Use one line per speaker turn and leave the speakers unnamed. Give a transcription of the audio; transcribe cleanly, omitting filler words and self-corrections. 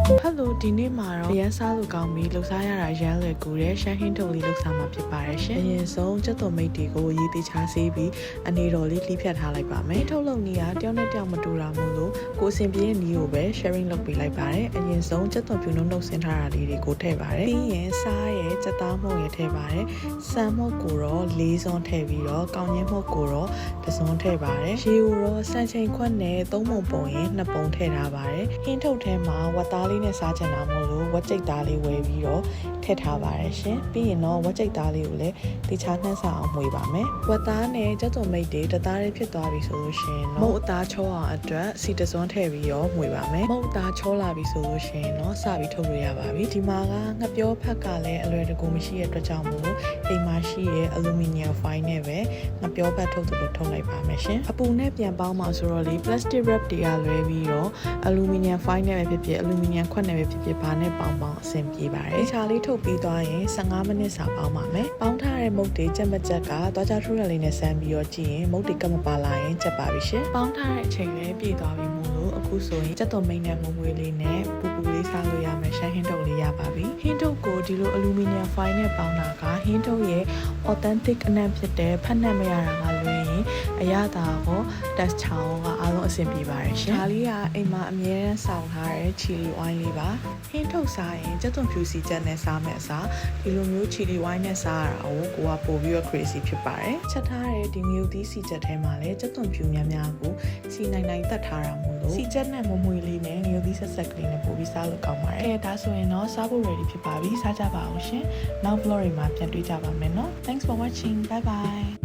Hello ဒီနေ့မှာတော့ရန်စားလို့ကောင်းပြီလှူစားရတာရန်လွယ်ကူတဲ့ရှမ်းဟင်းထုတ်လေးလှူစားမှာဖြစ်ပါတယ်ရှင်။အရင်ဆုံးချက်သွန်မိတ်တွေကိုရေးသေးချာဆေးပြီးအနေတော်လေးလှီးဖြတ်ထားလိုက်ပါမယ်။ထုတ်လုပ်နေရတယောက်နဲ့တယောက်မတူတာမို့လို့ကိုစင်ပြင်းနီးကိုပဲ sharing လုပ်ပေးလိုက်ပါတယ်။အရင်ဆုံးချက်သွန်ပြူနှုတ်ဆင်းထားတာလေးတွေကိုထည့်ပါတယ်။ပြီးရင်စားရဲချက်သားမှုန့်ရထည့်ပါတယ်။ဆန်မှုန့်ကိုတော့၄စွန်းထည့်ပြီးတော့ကောင်းချင်းမှုန့်ကိုတော့တစ်စွန်းထည့်ပါတယ်။ရေကိုတော့စံချိန်ခွက်နဲ့၃ပုံပုံရင်2ပုံထည့်ထားပါတယ်။ဟင်းထုတ်ထဲမှာဝက်သားလေးနဲ့စားချင်တာမို့လို့ဝက်ကြိတ်သားလေးဝယ်ပြီးတော့ထည့်ထားပါတယ်ရှင်ပြီးရင်တော့ဝက်ကြိတ်သားလေးကိုလည်းတခြားနှမ်းစာအောင်မှွေပါမယ်ဝက်သားနဲ့ကြက်သွန်မိတ်တွေတသားလေးဖြစ်သွားပြီဆိုလို့ရှင်တော့မုတ်အသားချောအောင်အတွက်စီတစွန်းထည့်ပြီးတော့မှွေပါမယ်မုတ်အသားချောလာပြီဆိုလို့ရှင်တော့စပြီးထုတ်လို့ရပါပြီဒီမှာကငပြောဖက်ကလည်းအလွယ်တကူမရှိတဲ့အတွက်ကြောင့်မို့လို့အိမ်မှာရှိတဲ့အလူမီနီယံဖိုင်နဲ့ပဲငပြောဖက်ထုတ်သလိုထုတ်လိုက်ပါမယ်ရှင်အပူနဲ့ပြန်ပေါင်းမှာဆိုတော့လေ plastic wrap တွေကလွဲပြီးတော့အလူမီနီယံဖိုင်နဲ့ပဲဖြစ်ဖြစ်အလူမီနီယံခွက်နဲ့ပဲဖြစ်ဖြစ်ဘာနဲ့ပေါင်းအဆင်ပြေပါတယ်။ခြာလေးထုတ်ပြီးသွားရင်15မိနစ်စာပေါင်းပါမယ်။ပေါင်းထားတဲ့မုတ်တွေကြက်မကြက်ကသွားကြထူးရလေးနဲ့ဆန်းပြီးတော့ကြည့်ရင်မုတ်တွေကမပါလာရင်ကြက်ပါပြီရှင်။ပေါင်းထားတဲ့အချိန်လေးပြည့်သွားပြီမို့လို့အခုဆိုရင်ကြက်သွန်မိတ်နဲ့မုံမွေးလေးနဲ့ပူပူလေးစားလို့ရမယ်ရှမ်းဟင်းထုတ်လေးရပါပြီ။ဟင်းထုတ်ကိုဒီလိုအလူမီနီယံဖိုင်နဲ့ပေါင်းတာကဟင်းထုတ်ရဲ့ authentic အနံ့ဖြစ်တဲ့ဖက်နှက်မရတာကလွဲရင်အရသာကို test ချောင်းကအားလုံးအဆင်ပြေပါတယ်ရှင်။ဒါလေးကအိမ်မှာအမြဲတမ်းဆောင်ထားတဲ့ chili oil လေးပါ။ဟင်းထုတ်စားရင်ကြက်သွန်ဖြူစီချက်နဲ့စားမယ်အစားဒီလိုမျိုး chili wine နဲ့စားရတာကိုကပို့ပြီးတော့ crazy ဖြစ်ပါတယ်။ချက်ထားတဲ့ဒီမျိုးသီးစီချက်ထဲမှာလည်းကြက်သွန်ဖြူများများကိုစီနိုင်နိုင်တက်ထားတာမို့လို့စီချက်နဲ့မမွေလေးနဲ့မျိုးသီးဆက်ဆက်ကလေးနဲ့ပို့ပြီးစားလို့ကောင်းပါတယ်။အဲဒါဆိုရင်တော့စားဖို့ ready ဖြစ်ပါပြီ။စားကြပါအောင်ရှင်။နောက် vlog တွေမှာပြန်တွေ့ကြပါမယ်နော်။ Thanks for watching. Bye bye.